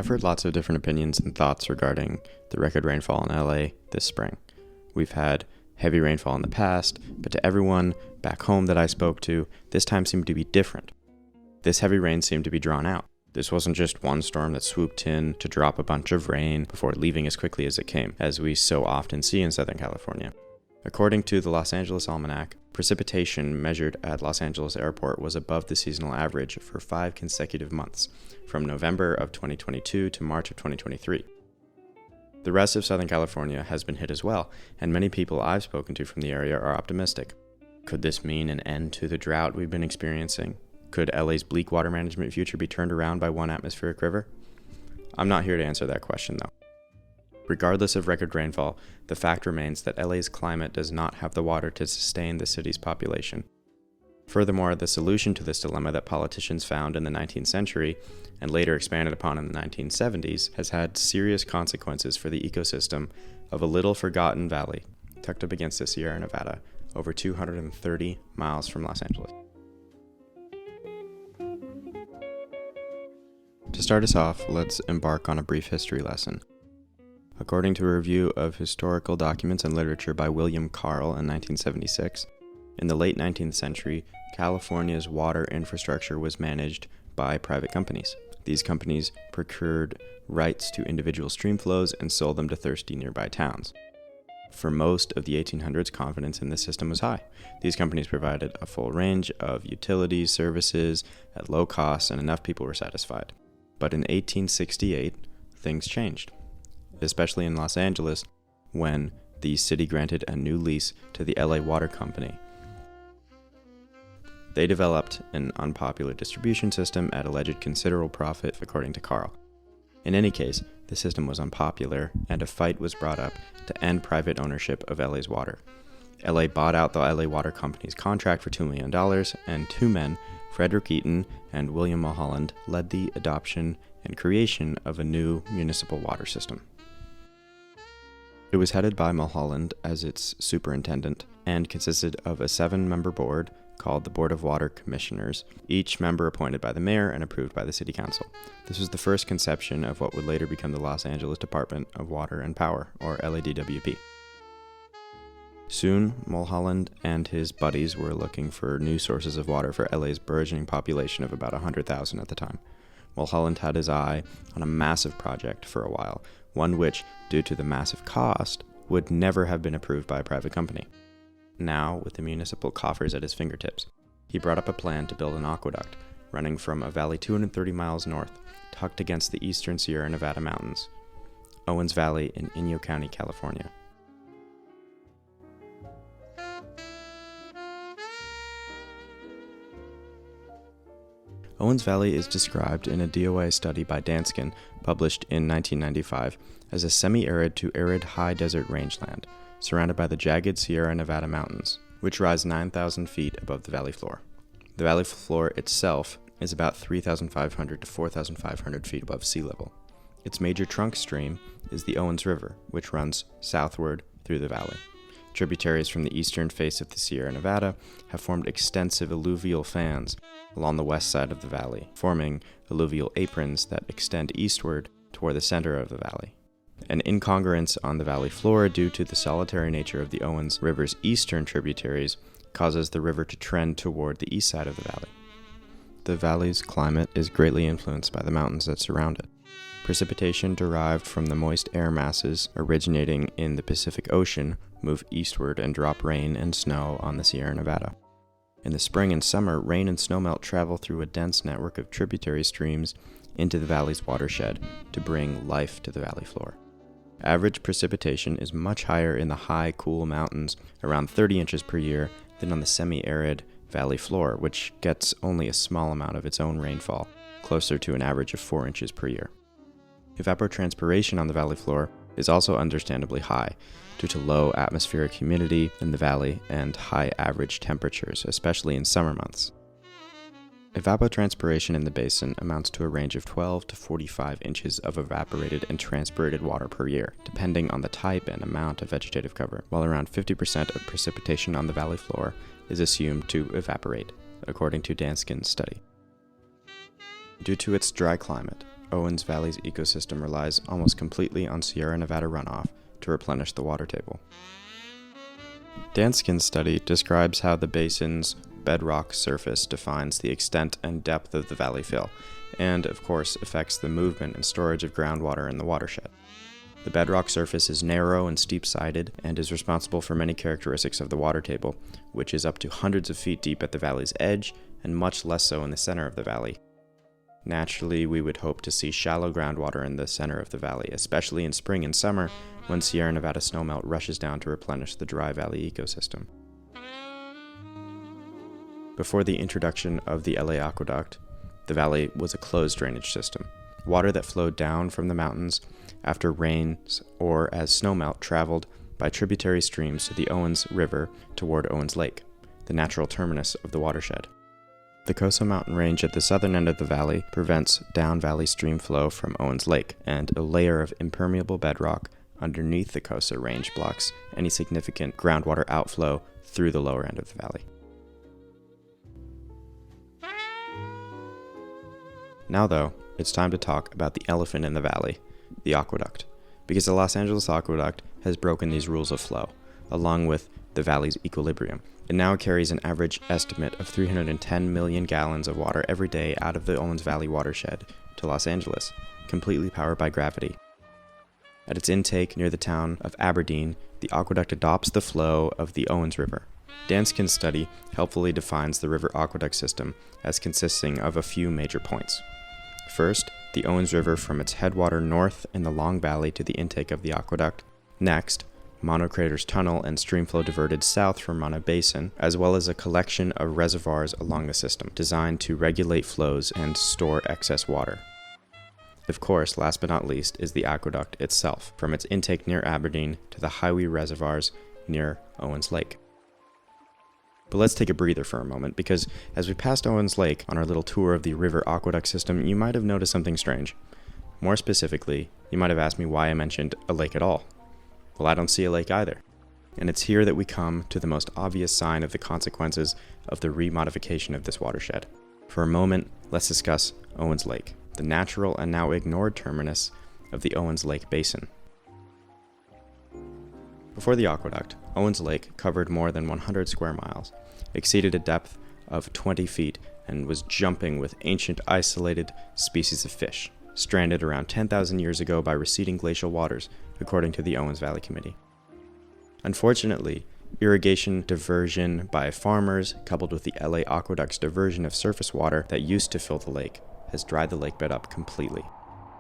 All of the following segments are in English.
I've heard lots of different opinions and thoughts regarding the record rainfall in LA this spring. We've had heavy rainfall in the past, but to everyone back home that I spoke to, this time seemed to be different. This heavy rain seemed to be drawn out. This wasn't just one storm that swooped in to drop a bunch of rain before leaving as quickly as it came, as we so often see in Southern California. According to the Los Angeles Almanac, precipitation measured at Los Angeles Airport was above the seasonal average for 5 consecutive months, from November of 2022 to March of 2023. The rest of Southern California has been hit as well, and many people I've spoken to from the area are optimistic. Could this mean an end to the drought we've been experiencing? Could LA's bleak water management future be turned around by one atmospheric river? I'm not here to answer that question, though. Regardless of record rainfall, the fact remains that LA's climate does not have the water to sustain the city's population. Furthermore, the solution to this dilemma that politicians found in the 19th century and later expanded upon in the 1970s has had serious consequences for the ecosystem of a little forgotten valley tucked up against the Sierra Nevada, over 230 miles from Los Angeles. To start us off, let's embark on a brief history lesson. According to a review of historical documents and literature by William Carl in 1976, in the late 19th century, California's water infrastructure was managed by private companies. These companies procured rights to individual stream flows and sold them to thirsty nearby towns. For most of the 1800s, confidence in the system was high. These companies provided a full range of utilities, services at low costs, and enough people were satisfied. But in 1868, things changed, especially in Los Angeles, when the city granted a new lease to the LA Water Company. They developed an unpopular distribution system at alleged considerable profit, according to Carl. In any case, the system was unpopular, and a fight was brought up to end private ownership of LA's water. LA bought out the LA Water Company's contract for $2 million, and two men, Frederick Eaton and William Mulholland, led the adoption and creation of a new municipal water system. It was headed by Mulholland as its superintendent and consisted of a 7-member board called the Board of Water Commissioners, each member appointed by the mayor and approved by the city council. This was the first conception of what would later become the Los Angeles Department of Water and Power, or LADWP. Soon, Mulholland and his buddies were looking for new sources of water for LA's burgeoning population of about 100,000 at the time. Mulholland had his eye on a massive project for a while, one which, due to the massive cost, would never have been approved by a private company. Now, with the municipal coffers at his fingertips, he brought up a plan to build an aqueduct running from a valley 230 miles north, tucked against the eastern Sierra Nevada mountains, Owens Valley in Inyo County, California. Owens Valley is described in a DOA study by Danskin, published in 1995, as a semi-arid to arid high desert rangeland, surrounded by the jagged Sierra Nevada mountains, which rise 9,000 feet above the valley floor. The valley floor itself is about 3,500 to 4,500 feet above sea level. Its major trunk stream is the Owens River, which runs southward through the valley. Tributaries from the eastern face of the Sierra Nevada have formed extensive alluvial fans along the west side of the valley, forming alluvial aprons that extend eastward toward the center of the valley. An incongruence on the valley floor due to the solitary nature of the Owens River's eastern tributaries causes the river to trend toward the east side of the valley. The valley's climate is greatly influenced by the mountains that surround it. Precipitation derived from the moist air masses originating in the Pacific Ocean move eastward and drop rain and snow on the Sierra Nevada. In the spring and summer, rain and snowmelt travel through a dense network of tributary streams into the valley's watershed to bring life to the valley floor. Average precipitation is much higher in the high, cool mountains, around 30 inches per year, than on the semi-arid valley floor, which gets only a small amount of its own rainfall, closer to an average of 4 inches per year. Evapotranspiration on the valley floor is also understandably high, due to low atmospheric humidity in the valley and high average temperatures, especially in summer months. Evapotranspiration in the basin amounts to a range of 12 to 45 inches of evaporated and transpirated water per year, depending on the type and amount of vegetative cover, while around 50% of precipitation on the valley floor is assumed to evaporate, according to Danskin's study. Due to its dry climate, Owens Valley's ecosystem relies almost completely on Sierra Nevada runoff to replenish the water table. Danskin's study describes how the basin's bedrock surface defines the extent and depth of the valley fill, and, of course, affects the movement and storage of groundwater in the watershed. The bedrock surface is narrow and steep-sided and is responsible for many characteristics of the water table, which is up to hundreds of feet deep at the valley's edge and much less so in the center of the valley. Naturally, we would hope to see shallow groundwater in the center of the valley, especially in spring and summer when Sierra Nevada snowmelt rushes down to replenish the dry valley ecosystem. Before the introduction of the LA Aqueduct, the valley was a closed drainage system. Water that flowed down from the mountains after rains or as snowmelt traveled by tributary streams to the Owens River toward Owens Lake, the natural terminus of the watershed. The Coso Mountain Range at the southern end of the valley prevents down-valley stream flow from Owens Lake, and a layer of impermeable bedrock underneath the Coso Range blocks any significant groundwater outflow through the lower end of the valley. Now, though, it's time to talk about the elephant in the valley, the aqueduct, because the Los Angeles Aqueduct has broken these rules of flow, along with the valley's equilibrium. It now carries an average estimate of 310 million gallons of water every day out of the Owens Valley watershed to Los Angeles, completely powered by gravity. At its intake near the town of Aberdeen, the aqueduct adopts the flow of the Owens River. Danskin's study helpfully defines the river aqueduct system as consisting of a few major points. First, the Owens River from its headwater north in the Long Valley to the intake of the aqueduct. Next, Mono Crater's tunnel and streamflow diverted south from Mono Basin, as well as a collection of reservoirs along the system, designed to regulate flows and store excess water. Of course, last but not least, is the aqueduct itself, from its intake near Aberdeen to the highway reservoirs near Owens Lake. But let's take a breather for a moment, because as we passed Owens Lake on our little tour of the river aqueduct system, you might have noticed something strange. More specifically, you might have asked me why I mentioned a lake at all. Well, I don't see a lake either. And it's here that we come to the most obvious sign of the consequences of the remodification of this watershed. For a moment, let's discuss Owens Lake, the natural and now ignored terminus of the Owens Lake Basin. Before the aqueduct, Owens Lake covered more than 100 square miles, exceeded a depth of 20 feet, and was jumping with ancient isolated species of fish, stranded around 10,000 years ago by receding glacial waters, according to the Owens Valley Committee. Unfortunately, irrigation diversion by farmers, coupled with the LA Aqueduct's diversion of surface water that used to fill the lake, has dried the lakebed up completely.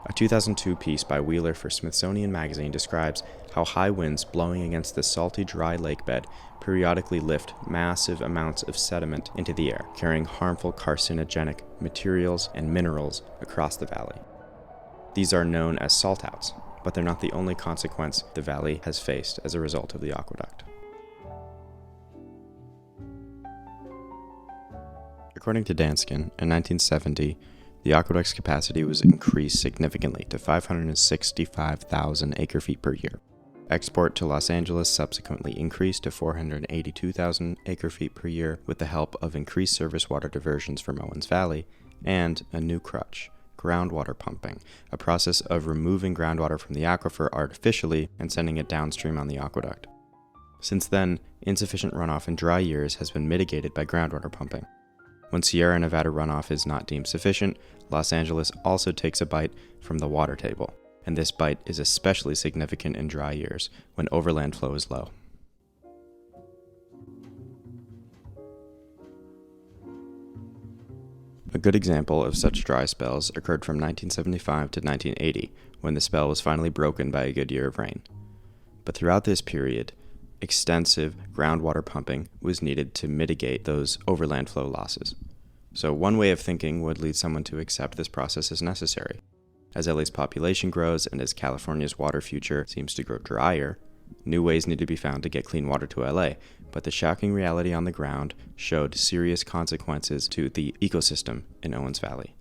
A 2002 piece by Wheeler for Smithsonian Magazine describes how high winds blowing against the salty, dry lakebed periodically lift massive amounts of sediment into the air, carrying harmful carcinogenic materials and minerals across the valley. These are known as saltouts, but they're not the only consequence the valley has faced as a result of the aqueduct. According to Danskin, in 1970, the aqueduct's capacity was increased significantly to 565,000 acre-feet per year. Export to Los Angeles subsequently increased to 482,000 acre-feet per year with the help of increased surface water diversions from Owens Valley and a new crutch, groundwater pumping, a process of removing groundwater from the aquifer artificially and sending it downstream on the aqueduct. Since then, insufficient runoff in dry years has been mitigated by groundwater pumping. When Sierra Nevada runoff is not deemed sufficient, Los Angeles also takes a bite from the water table, and this bite is especially significant in dry years when overland flow is low. A good example of such dry spells occurred from 1975 to 1980, when the spell was finally broken by a good year of rain. But throughout this period, extensive groundwater pumping was needed to mitigate those overland flow losses. So one way of thinking would lead someone to accept this process as necessary. As LA's population grows and as California's water future seems to grow drier, new ways need to be found to get clean water to LA, but the shocking reality on the ground showed serious consequences to the ecosystem in Owens Valley.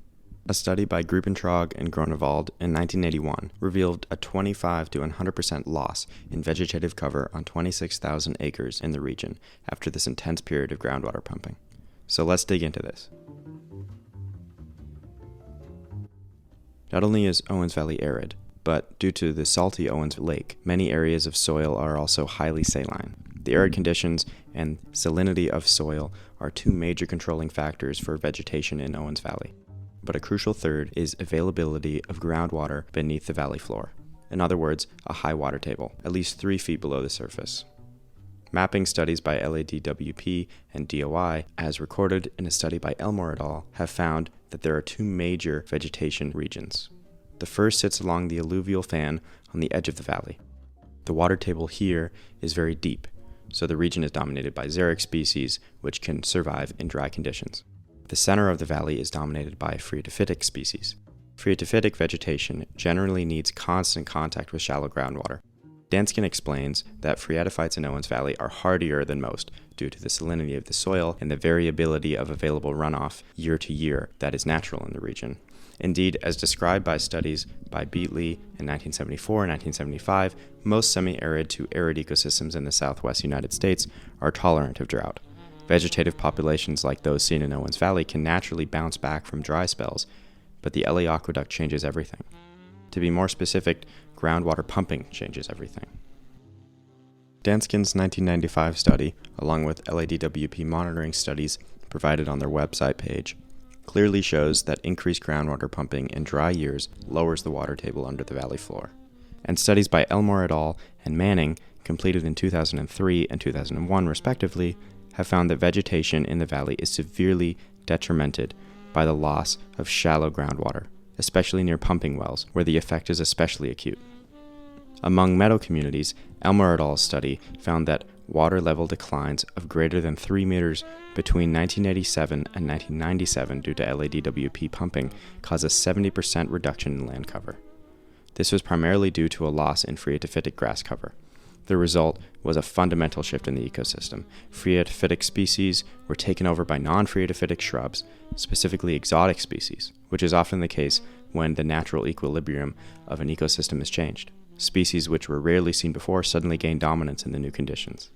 A study by Griepentrog and Groeneveld in 1981 revealed a 25 to 100% loss in vegetative cover on 26,000 acres in the region after this intense period of groundwater pumping. So let's dig into this. Not only is Owens Valley arid, but due to the salty Owens Lake, many areas of soil are also highly saline. The arid conditions and salinity of soil are two major controlling factors for vegetation in Owens Valley. But a crucial third is availability of groundwater beneath the valley floor. In other words, a high water table, at least 3 feet below the surface. Mapping studies by LADWP and DOI, as recorded in a study by Elmore et al., have found that there are 2 major vegetation regions. The first sits along the alluvial fan on the edge of the valley. The water table here is very deep, so the region is dominated by xeric species, which can survive in dry conditions. The center of the valley is dominated by phreatophytic species. Phreatophytic vegetation generally needs constant contact with shallow groundwater. Dansken explains that phreatophytes in Owens Valley are hardier than most due to the salinity of the soil and the variability of available runoff year to year that is natural in the region. Indeed, as described by studies by Beatley in 1974 and 1975, most semi-arid to arid ecosystems in the southwest United States are tolerant of drought. Vegetative populations like those seen in Owens Valley can naturally bounce back from dry spells, but the LA aqueduct changes everything. To be more specific, groundwater pumping changes everything. Dansken's 1995 study, along with LADWP monitoring studies provided on their website page, clearly shows that increased groundwater pumping in dry years lowers the water table under the valley floor. And studies by Elmore et al. And Manning, completed in 2003 and 2001 respectively, have found that vegetation in the valley is severely detrimented by the loss of shallow groundwater, especially near pumping wells, where the effect is especially acute. Among meadow communities, Elmore et al.'s study found that water level declines of greater than 3 meters between 1987 and 1997 due to LADWP pumping caused a 70% reduction in land cover. This was primarily due to a loss in phreatophytic grass cover. The result was a fundamental shift in the ecosystem. Phreatophytic species were taken over by non-phreatophytic shrubs, specifically exotic species, which is often the case when the natural equilibrium of an ecosystem is changed. Species which were rarely seen before suddenly gain dominance in the new conditions.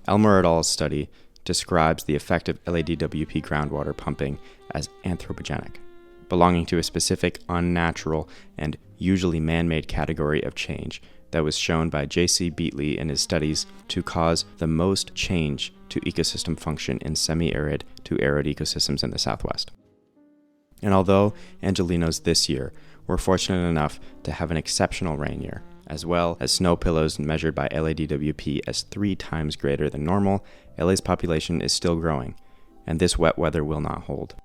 Elmore et al.'s study describes the effect of LADWP groundwater pumping as anthropogenic, belonging to a specific unnatural and usually man-made category of change that was shown by J.C. Beatley in his studies to cause the most change to ecosystem function in semi-arid to arid ecosystems in the Southwest. And although Angelenos this year were fortunate enough to have an exceptional rain year, as well as snow pillows measured by LADWP as 3 times greater than normal, LA's population is still growing, and this wet weather will not hold.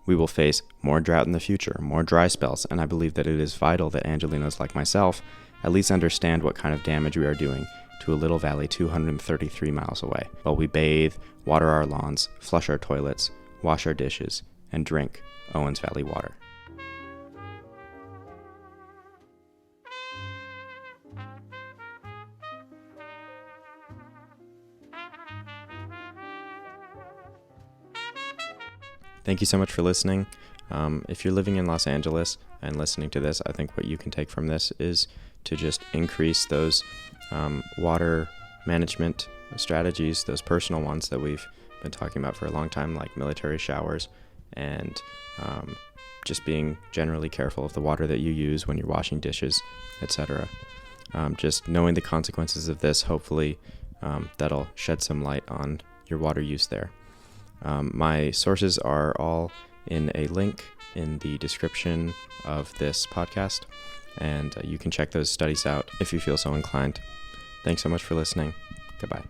We will face more drought in the future, more dry spells, and I believe that it is vital that Angelenos like myself at least understand what kind of damage we are doing to a little valley 233 miles away, while we bathe, water our lawns, flush our toilets, wash our dishes, and drink Owens Valley water. Thank you so much for listening. If you're living in Los Angeles and listening to this, I think what you can take from this is to just increase those water management strategies, those personal ones that we've been talking about for a long time, like military showers and just being generally careful of the water that you use when you're washing dishes, etc. Just knowing the consequences of this, hopefully that'll shed some light on your water use there. My sources are all in a link in the description of this podcast, and you can check those studies out if you feel so inclined. Thanks so much for listening. Goodbye.